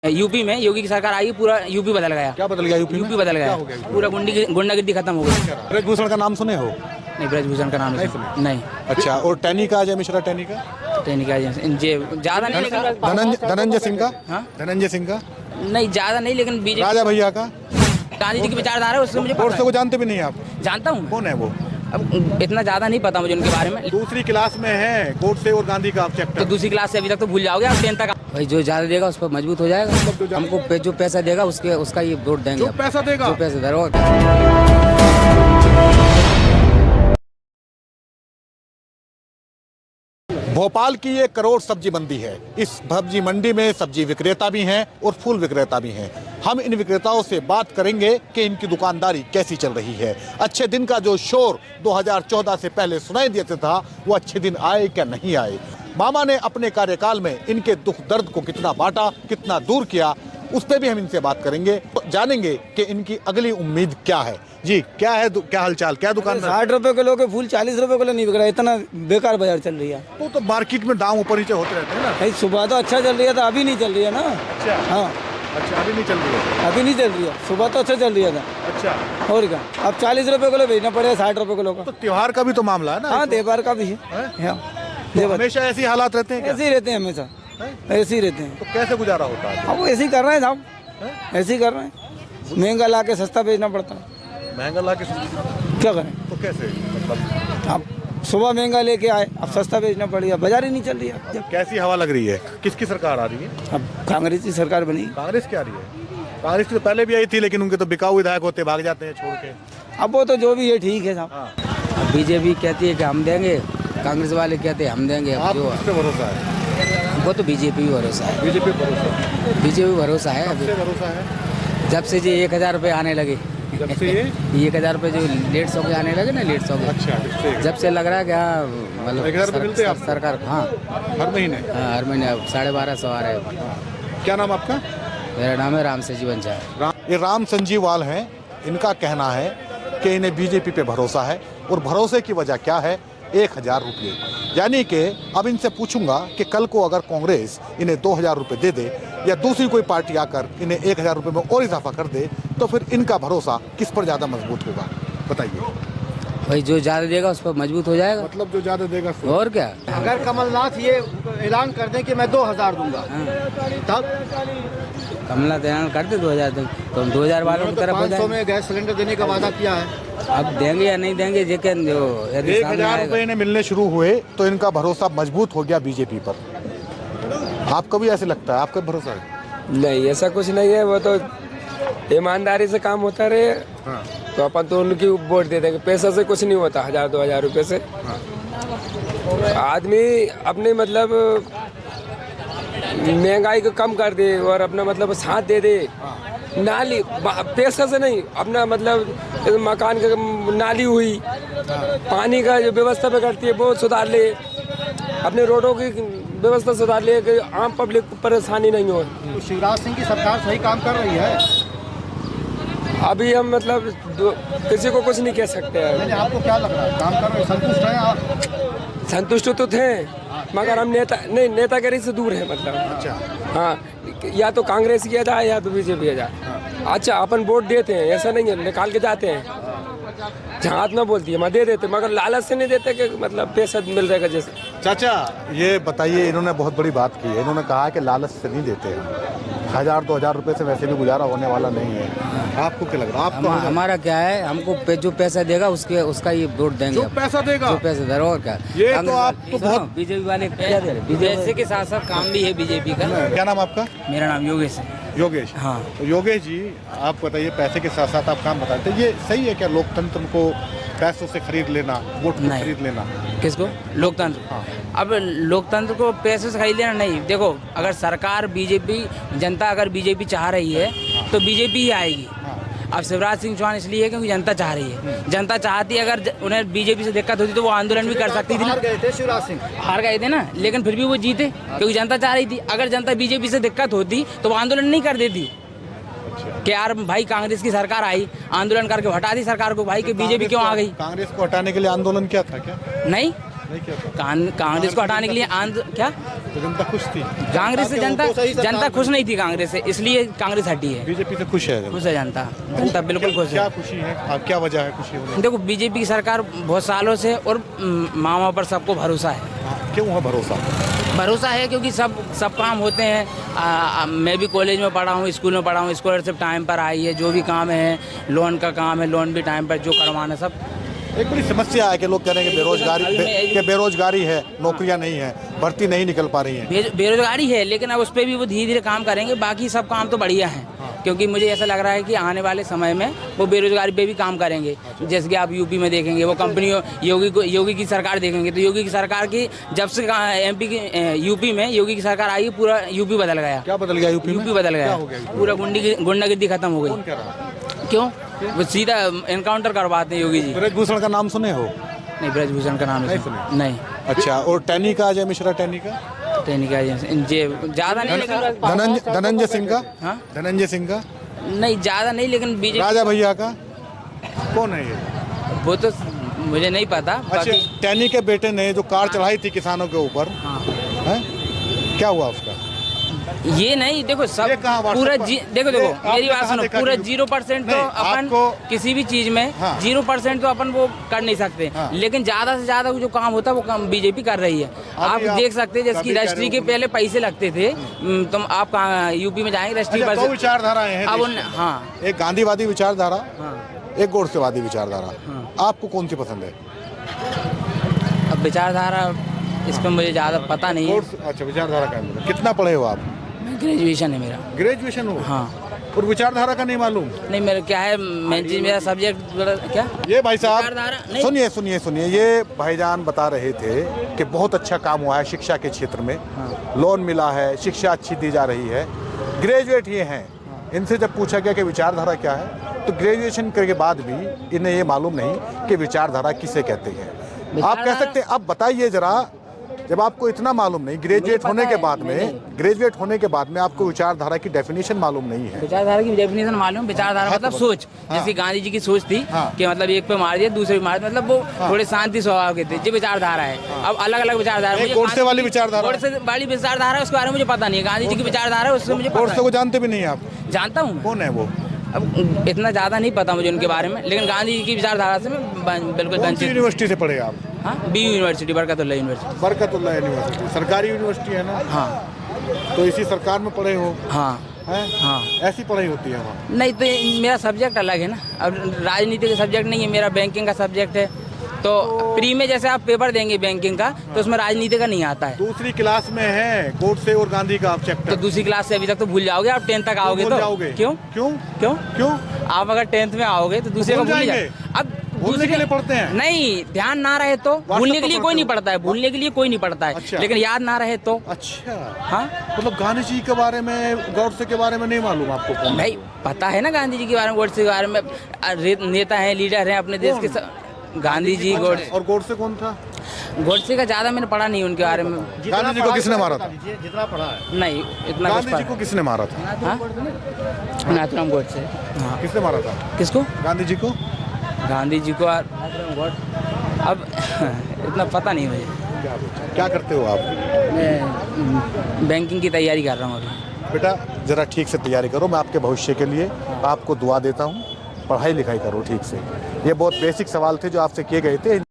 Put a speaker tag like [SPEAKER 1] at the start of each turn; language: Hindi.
[SPEAKER 1] यूपी में योगी की सरकार आई, पूरा यूपी बदल गया।
[SPEAKER 2] क्या बदल गया यूपी में?
[SPEAKER 1] यूपी बदल गया, पूरा गुंडागिर्दी खत्म हो गई।
[SPEAKER 2] ब्रजभूषण का नाम सुने हो?
[SPEAKER 1] नहीं, ब्रजभूषण का नाम नहीं सुना। नहीं।
[SPEAKER 2] अच्छा, और टैनी का, अजय मिश्रा टैनी का?
[SPEAKER 1] ज्यादा नहीं,
[SPEAKER 2] धनंजय सिंह का?
[SPEAKER 1] हाँ?
[SPEAKER 2] धनंजय सिंह का
[SPEAKER 1] नहीं, ज्यादा नहीं, लेकिन बीजेपी
[SPEAKER 2] राजा भैया का?
[SPEAKER 1] गांधी जी की विचारधारा है, उससे मुझे पता
[SPEAKER 2] गोडसे को जानते भी नहीं आप?
[SPEAKER 1] है। जानता हूँ।
[SPEAKER 2] कौन है वो?
[SPEAKER 1] अब इतना ज्यादा नहीं पता मुझे उनके बारे में।
[SPEAKER 2] दूसरी क्लास में है गोडसे और गांधी का चैप्टर।
[SPEAKER 1] तो दूसरी क्लास से अभी तक तो भूल जाओगे आप, 10th तक। भाई जो ज्यादा देगा उस पर मजबूत हो जाएगा। हमको जो पैसा देगा उसका ये वोट देंगे।
[SPEAKER 2] जो पैसा देगा?
[SPEAKER 1] जो पैसा देगा।
[SPEAKER 2] भोपाल की एक करोड़ सब्जी मंडी है। इस सब्जी मंडी में सब्जी विक्रेता भी हैं और फूल विक्रेता भी हैं। हम इन विक्रेताओं से बात करेंगे कि इनकी दुकानदारी कैसी चल रही है। अच्छे दिन का जो शोर 2014 से पहले सुनाई देता था, वो अच्छे दिन आए क्या नहीं आए? मामा ने अपने कार्यकाल में इनके दुख दर्द को कितना बांटा, कितना दूर किया, उस पर भी हम इनसे बात करेंगे। तो जानेंगे कि इनकी अगली उम्मीद क्या है। जी, क्या है, क्या हालचाल, क्या दुकान?
[SPEAKER 3] 60 रुपए किलो के फूल 40 रुपए किलो नहीं बिक रहा, इतना बेकार बाजार चल रही है।
[SPEAKER 2] तो मार्केट में दाम ऊपर नीचे होते रहते हैं ना।
[SPEAKER 3] भाई सुबह तो अच्छा चल रही है, तो अभी नहीं चल रही है ना।
[SPEAKER 2] अच्छा।
[SPEAKER 3] हाँ,
[SPEAKER 2] अच्छा, अभी नहीं चल रही है?
[SPEAKER 3] अभी नहीं चल रही है, सुबह तो अच्छा चल रही था।
[SPEAKER 2] अच्छा,
[SPEAKER 3] और क्या, अब 40 रुपए किलो बेचना पड़ेगा 60 रुपए किलो का।
[SPEAKER 2] तो त्योहार का भी तो मामला है ना।
[SPEAKER 3] हाँ, त्योहार का भी है। हाँ,
[SPEAKER 2] तो हमेशा ऐसी हालात रहते हैं क्या?
[SPEAKER 3] ऐसे ही रहते हैं, हमेशा ऐसे ही रहते हैं।
[SPEAKER 2] तो कैसे गुजारा होता है?
[SPEAKER 3] अब वो ऐसे ही कर रहे हैं साहब, ऐसे ही कर रहे हैं। महंगा ला के सस्ता बेचना पड़ता है।
[SPEAKER 2] महंगा ला के
[SPEAKER 3] क्या करें?
[SPEAKER 2] तो कैसे, मतलब
[SPEAKER 3] अब सुबह महंगा लेके आए, अब सस्ता बेचना पड़ेगा, बाजार ही नहीं चल रही है।
[SPEAKER 2] जब कैसी हवा लग रही है? किसकी सरकार आ रही है?
[SPEAKER 3] अब कांग्रेस की सरकार बनी।
[SPEAKER 2] कांग्रेस की आ रही है? कांग्रेस की तो पहले भी आई थी, लेकिन उनके तो बिकाऊ विधायक होते, भाग जाते हैं छोड़ के।
[SPEAKER 3] अब वो तो जो भी है ठीक है साहब।
[SPEAKER 1] अब बीजेपी कहती है कि हम देंगे, कांग्रेस वाले कहते हैं हम देंगे। अब जो
[SPEAKER 2] किस पे भरोसा है?
[SPEAKER 1] वो तो बीजेपी भरोसा है।
[SPEAKER 2] बीजेपी भरोसा?
[SPEAKER 1] बीजेपी भरोसा है। अभी
[SPEAKER 2] भरोसा है
[SPEAKER 1] जब से जी 1000 रुपये आने लगे,
[SPEAKER 2] जब से ये
[SPEAKER 1] 1000 रुपये जो 150 के आने लगे ना, 150 के।
[SPEAKER 2] अच्छा,
[SPEAKER 1] जब से लग रहा है कि हाँ, मतलब
[SPEAKER 2] 1000 रुपये मिलते हैं आपको?
[SPEAKER 1] सरकार, हाँ,
[SPEAKER 2] हर महीने?
[SPEAKER 1] हाँ, हर महीने। अब 1250 आ रहे हैं।
[SPEAKER 2] क्या नाम आपका?
[SPEAKER 1] मेरा नाम है राम संजीवन झा।
[SPEAKER 2] ये राम संजीवाल हैं। इनका कहना है कि इन्हें बीजेपी पे भरोसा है, और भरोसे की वजह क्या है? 1000 रुपये। यानी कि अब इनसे पूछूंगा कि कल को अगर कांग्रेस इन्हें 2000 रुपये दे दे, या दूसरी कोई पार्टी आकर इन्हें 1000 रुपये में और इजाफा कर दे, तो फिर इनका भरोसा किस पर ज़्यादा मजबूत होगा? बताइए।
[SPEAKER 1] भाई जो ज़्यादा देगा उस पर मजबूत हो जाएगा।
[SPEAKER 2] मतलब जो ज़्यादा देगा।
[SPEAKER 1] और क्या?
[SPEAKER 4] अगर कमलनाथ ये ऐलान कर दें कि मैं 2000 दूंगा, तब
[SPEAKER 1] कमलनाथ ऐलान करते 2000 तक, तो हम 2000 वालों की तरफ हो
[SPEAKER 4] 500
[SPEAKER 1] जाएंगे।
[SPEAKER 4] में गैस सिलेंडर देने का वादा किया है।
[SPEAKER 1] अब देंगे या नहीं देंगे, लेकिन जो यदि
[SPEAKER 2] 1000 रुपये इन्हें मिलने शुरू हुए तो इनका भरोसा मजबूत हो गया बीजेपी पर। आपको भी ऐसे लगता है? आपका भरोसा है?
[SPEAKER 5] नहीं, ऐसा कुछ नहीं है। वो तो ईमानदारी से काम होता रहे।
[SPEAKER 2] हाँ।
[SPEAKER 5] तो अपन तो उनकी वोट दे देंगे। पैसा से कुछ नहीं होता, 1000-2000 रुपये से। आदमी अपने मतलब महंगाई को कम कर दे और अपना मतलब साथ दे दे। नाली पैसा से नहीं, अपना मतलब मकान का नाली हुई, पानी का जो व्यवस्था पे करती है वो सुधार ले, अपने रोडों की व्यवस्था सुधार ले कि आम पब्लिक को परेशानी नहीं हो।
[SPEAKER 4] तो शिवराज सिंह की सरकार सही काम कर रही है।
[SPEAKER 5] अभी हम मतलब किसी को कुछ नहीं कह सकते हैं।
[SPEAKER 4] मैंने आपको क्या लग रहा है, काम कर रहे हैं, संतुष्ट हैं आप?
[SPEAKER 5] संतुष्ट तो थे, मगर हम नेतागिरी से दूर है। मतलब
[SPEAKER 2] अच्छा।
[SPEAKER 5] हाँ, या तो कांग्रेस किया जाए या तो बीजेपी किया जाए। अच्छा, अपन वोट देते हैं, ऐसा नहीं है, निकाल के जाते हैं। जहाँ हाथ में बोलती है मैं दे देते, मगर लालच से नहीं देते कि मतलब पैसा मिल जाएगा जैसे।
[SPEAKER 2] चाचा, ये बताइए, इन्होंने बहुत बड़ी बात की है। इन्होंने कहा कि लालच से नहीं देते हैं। 1000-2000 रुपये से वैसे भी गुजारा होने वाला नहीं है। आपको क्या लग रहा है?
[SPEAKER 1] हमारा क्या है, हमको जो पैसा देगा उसका ये वोट देंगे।
[SPEAKER 2] जो पैसा देगा?
[SPEAKER 1] जो पैसा देगा। और क्या?
[SPEAKER 2] ये तो आप तो बहुत
[SPEAKER 1] बीजेपी वाले क्या दे रहे? पैसे के साथ साथ काम भी है बीजेपी का।
[SPEAKER 2] क्या नाम आपका?
[SPEAKER 1] मेरा नाम योगेश है।
[SPEAKER 2] योगेश।
[SPEAKER 1] हाँ।
[SPEAKER 2] तो योगेश जी, आप बताइए, पैसे के साथ साथ आप काम बताते हैं, ये सही है क्या? लोकतंत्र को पैसों से खरीद लेना, वोट को खरीद लेना?
[SPEAKER 1] किसको? लोकतंत्र।
[SPEAKER 2] हाँ।
[SPEAKER 1] अब लोकतंत्र को पैसे से खरीद लेना नहीं। देखो, अगर सरकार बीजेपी, जनता अगर बीजेपी चाह रही है तो बीजेपी ही आएगी। अब शिवराज सिंह चौहान इसलिए है क्योंकि जनता चाह रही है। जनता चाहती है, अगर उन्हें बीजेपी से दिक्कत होती तो वो आंदोलन भी कर सकती थी।
[SPEAKER 4] हार गए थे शिवराज सिंह,
[SPEAKER 1] हार गए थे ना, लेकिन फिर भी वो जीते क्योंकि जनता चाह रही थी। अगर जनता बीजेपी से दिक्कत होती तो वो आंदोलन नहीं कर देती कि यार भाई कांग्रेस की सरकार आई, आंदोलन करके हटा दी सरकार को, भाई कि बीजेपी क्यों आ गई।
[SPEAKER 2] कांग्रेस को हटाने के लिए आंदोलन क्या था? क्या
[SPEAKER 1] नहीं,
[SPEAKER 2] नहीं किया था।
[SPEAKER 1] कांग्रेस को हटाने के लिए क्या
[SPEAKER 2] तो जनता खुश थी।
[SPEAKER 1] कांग्रेस से जनता खुश नहीं थी कांग्रेस से, इसलिए कांग्रेस हटी है।
[SPEAKER 2] बीजेपी से खुश है
[SPEAKER 1] खुश है जनता बिल्कुल खुश
[SPEAKER 2] क्या
[SPEAKER 1] है।
[SPEAKER 2] खुशी है, क्या वजह है खुशी होने
[SPEAKER 1] देखो बीजेपी की सरकार बहुत सालों से और मामा पर सबको भरोसा है।
[SPEAKER 2] की? क्यों है भरोसा
[SPEAKER 1] है क्योंकि सब काम होते हैं। मैं भी कॉलेज में पढ़ा हूँ, स्कूल में पढ़ा हूँ, स्कॉलरशिप टाइम पर आई है, जो भी काम है लोन का काम है, लोन भी टाइम पर जो करवाना सब।
[SPEAKER 2] एक बड़ी समस्या है कि लोग कह रहे हैं कि बेरोजगारी है, नौकरियां नहीं है, भर्ती नहीं निकल पा रही है।
[SPEAKER 1] बेरोजगारी है, लेकिन अब उस पर भी वो धीरे धीरे काम करेंगे। बाकी सब काम तो बढ़िया है, क्योंकि मुझे ऐसा लग रहा है कि आने वाले समय में वो बेरोजगारी पे भी काम करेंगे। जैसे कि आप यूपी में देखेंगे, वो कंपनियों योगी की सरकार देखेंगे तो योगी की सरकार की जब से एमपी की यूपी में योगी की सरकार आई, पूरा यूपी बदल गया।
[SPEAKER 2] क्या बदल गया यूपी
[SPEAKER 1] बदल गया, पूरा गुंडागिर्दी खत्म हो गई।
[SPEAKER 2] कौन कह रहा है?
[SPEAKER 1] क्यों? वो सीधा एनकाउंटर करवाते हैं योगी जी।
[SPEAKER 2] ब्रजभूषण का नाम सुने हो?
[SPEAKER 1] नहीं, ब्रजभूषण का नाम
[SPEAKER 2] नहीं सुने?
[SPEAKER 1] नहीं।
[SPEAKER 2] अच्छा, और टैनी का, अजय मिश्रा टैनी का,
[SPEAKER 1] ज्यादा नहीं, लेकिन
[SPEAKER 2] धनंजय सिंह का,
[SPEAKER 1] हाँ?
[SPEAKER 2] धनंजय सिंह का
[SPEAKER 1] नहीं, ज्यादा नहीं, लेकिन बीजेपी।
[SPEAKER 2] राजा भैया का कौन है ये?
[SPEAKER 1] वो तो मुझे नहीं पता।
[SPEAKER 2] अच्छा,
[SPEAKER 1] बाकी
[SPEAKER 2] टैनी के बेटे ने जो कार चढ़ाई थी किसानों के ऊपर,
[SPEAKER 1] हाँ।
[SPEAKER 2] है क्या हुआ उसका?
[SPEAKER 1] ये नहीं, देखो सब
[SPEAKER 2] ये कहाँ WhatsApp
[SPEAKER 1] पूरा
[SPEAKER 2] पर?
[SPEAKER 1] देखो
[SPEAKER 2] ये
[SPEAKER 1] मेरी
[SPEAKER 2] आपने
[SPEAKER 1] बात
[SPEAKER 2] कहाँ
[SPEAKER 1] सुनो,
[SPEAKER 2] देखा
[SPEAKER 1] पूरा
[SPEAKER 2] कि-
[SPEAKER 1] 0% तो
[SPEAKER 2] नहीं,
[SPEAKER 1] अपन
[SPEAKER 2] आपको-
[SPEAKER 1] किसी भी चीज में
[SPEAKER 2] हाँ।
[SPEAKER 1] 0% तो अपन वो कर नहीं सकते।
[SPEAKER 2] हाँ।
[SPEAKER 1] लेकिन ज्यादा से ज्यादा जो काम होता है वो काम बीजेपी कर रही है। आप देख सकते हैं, जैसे कि
[SPEAKER 2] कभी कह रहे
[SPEAKER 1] रजिस्ट्री के
[SPEAKER 2] हो-
[SPEAKER 1] पहले पैसे लगते थे। तुम आप कहाँ यूपी में जाएंगे रजिस्ट्री
[SPEAKER 2] अच्छा,
[SPEAKER 1] पर
[SPEAKER 2] दो विचारधाराएं हैं
[SPEAKER 1] अब
[SPEAKER 2] देश
[SPEAKER 1] उन
[SPEAKER 2] में।
[SPEAKER 1] हाँ
[SPEAKER 2] एक गांधीवादी विचारधारा,
[SPEAKER 1] हाँ।
[SPEAKER 2] एक गोडसेवादी विचारधारा।
[SPEAKER 1] हाँ।
[SPEAKER 2] आपको कौन सी पसंद है?
[SPEAKER 1] अब विचारधारा इस पर मुझे ज्यादा पता नहीं है।
[SPEAKER 2] अच्छा, विचारधारा का मतलब। कितना पढ़े हो आप?
[SPEAKER 1] ग्रेजुएशन है मेरा।
[SPEAKER 2] ग्रेजुएशन हो?
[SPEAKER 1] हाँ।
[SPEAKER 2] और विचारधारा का नहीं मालूम?
[SPEAKER 1] नहीं, मेरा क्या है, मेन चीज मेरा सब्जेक्ट क्या।
[SPEAKER 2] ये भाई साहब
[SPEAKER 1] विचारधारा नहीं।
[SPEAKER 2] सुनिए, ये भाईजान बता रहे थे कि बहुत अच्छा काम हुआ है शिक्षा के क्षेत्र में। लोन मिला है, शिक्षा अच्छी दी जा रही है। ग्रेजुएट ये हैं, इनसे जब पूछा गया कि विचारधारा क्या है, तो ग्रेजुएशन करने के बाद भी इन्हें ये मालूम नहीं कि विचारधारा किसे कहते हैं। आप कह सकते हैं, अब बताइए जरा, जब आपको इतना मालूम नहीं, ग्रेजुएट होने के बाद में आपको विचारधारा की डेफिनेशन मालूम नहीं है।
[SPEAKER 1] विचारधारा की डेफिनेशन मालूम। विचारधारा
[SPEAKER 2] हाँ,
[SPEAKER 1] मतलब
[SPEAKER 2] तो
[SPEAKER 1] सोच।
[SPEAKER 2] हाँ।
[SPEAKER 1] जैसे गांधी जी की सोच थी
[SPEAKER 2] हाँ।
[SPEAKER 1] कि मतलब एक पे मार दिया, दूसरे पे मार दिया, मतलब वो थोड़े शांति स्वभाव के थे। जो विचारधारा है, अब अलग अलग विचारधारा।
[SPEAKER 2] एक गोडसे वाली विचारधारा।
[SPEAKER 1] गोडसे वाली विचारधारा, उसके बारे में मुझे पता नहीं है। गांधी जी की विचारधारा है, उससे मुझे पता
[SPEAKER 2] गोडसे
[SPEAKER 1] है।
[SPEAKER 2] को जानते भी नहीं आप?
[SPEAKER 1] जानता हूँ,
[SPEAKER 2] कौन है वो?
[SPEAKER 1] अब इतना ज्यादा नहीं पता मुझे उनके बारे में, लेकिन गांधी जी की विचारधारा से मैं बिल्कुल
[SPEAKER 2] कौन सी
[SPEAKER 1] वंचित।
[SPEAKER 2] यूनिवर्सिटी से पढ़े आप?
[SPEAKER 1] हाँ, BU university, Barkatullah university.
[SPEAKER 2] Barkatullah university सरकारी यूनिवर्सिटी है ना?
[SPEAKER 1] हाँ
[SPEAKER 2] तो इसी सरकार में पढ़े हो?
[SPEAKER 1] हाँ
[SPEAKER 2] हैं?
[SPEAKER 1] हाँ।
[SPEAKER 2] ऐसी पढ़ाई होती है वहाँ?
[SPEAKER 1] नहीं, तो मेरा सब्जेक्ट अलग है ना। अब राजनीति का सब्जेक्ट नहीं है मेरा, बैंकिंग का सब्जेक्ट है। तो प्री में जैसे आप पेपर देंगे बैंकिंग का, तो उसमें राजनीति का नहीं आता है।
[SPEAKER 2] दूसरी क्लास में है गोडसे और गांधी का आप
[SPEAKER 1] तो
[SPEAKER 2] चैप्टर।
[SPEAKER 1] दूसरी क्लास से अभी तक तो भूल जाओगे आप। 10th तक आओगे
[SPEAKER 2] भूल
[SPEAKER 1] तो
[SPEAKER 2] जाओगे?
[SPEAKER 1] क्यों
[SPEAKER 2] क्यों?
[SPEAKER 1] क्यों
[SPEAKER 2] क्यों?
[SPEAKER 1] आप अगर 10th में आओगे तो दूसरे को
[SPEAKER 2] भूल
[SPEAKER 1] भूल
[SPEAKER 2] जाएंगे?
[SPEAKER 1] जाए। अब
[SPEAKER 2] भूलने के लिए पढ़ते हैं?
[SPEAKER 1] नहीं, ध्यान ना रहे तो भूलने के लिए कोई नहीं पढ़ता है। भूलने के लिए कोई नहीं पढ़ता है,
[SPEAKER 2] अच्छा।
[SPEAKER 1] लेकिन याद ना रहे तो।
[SPEAKER 2] अच्छा,
[SPEAKER 1] हाँ,
[SPEAKER 2] मतलब गांधी जी के बारे में, गोडसे के बारे में नहीं मालूम आपको? कौन?
[SPEAKER 1] भाई पता है ना गांधी जी के बारे में, गोडसे के बारे में। नेता हैं, लीडर हैं अपने देश के। गांधी जी, गोडसे।
[SPEAKER 2] और गोडसे कौन था?
[SPEAKER 1] गोडसे का ज्यादा मैंने पढ़ा नहीं उनके बारे में।
[SPEAKER 2] गांधी जी को किसने मारा था?
[SPEAKER 4] जितना पढ़ा है।
[SPEAKER 1] नहीं, इतना कुछ
[SPEAKER 2] गांधी जी
[SPEAKER 1] पढ़ा।
[SPEAKER 2] को किसने मारा था?
[SPEAKER 1] हाँ? नाथूराम गोडसे। हाँ।
[SPEAKER 2] किसने मारा था
[SPEAKER 1] किसको?
[SPEAKER 2] गांधी जी को?
[SPEAKER 1] गांधी जी को अब इतना पता नहीं मुझे।
[SPEAKER 2] क्या करते हो आप?
[SPEAKER 1] मैं बैंकिंग की तैयारी कर रहा हूँ अभी।
[SPEAKER 2] बेटा जरा ठीक से तैयारी करो, मैं आपके भविष्य के लिए आपको दुआ देता हूँ। पढ़ाई लिखाई करो ठीक से। ये बहुत बेसिक सवाल थे जो आपसे किए गए थे।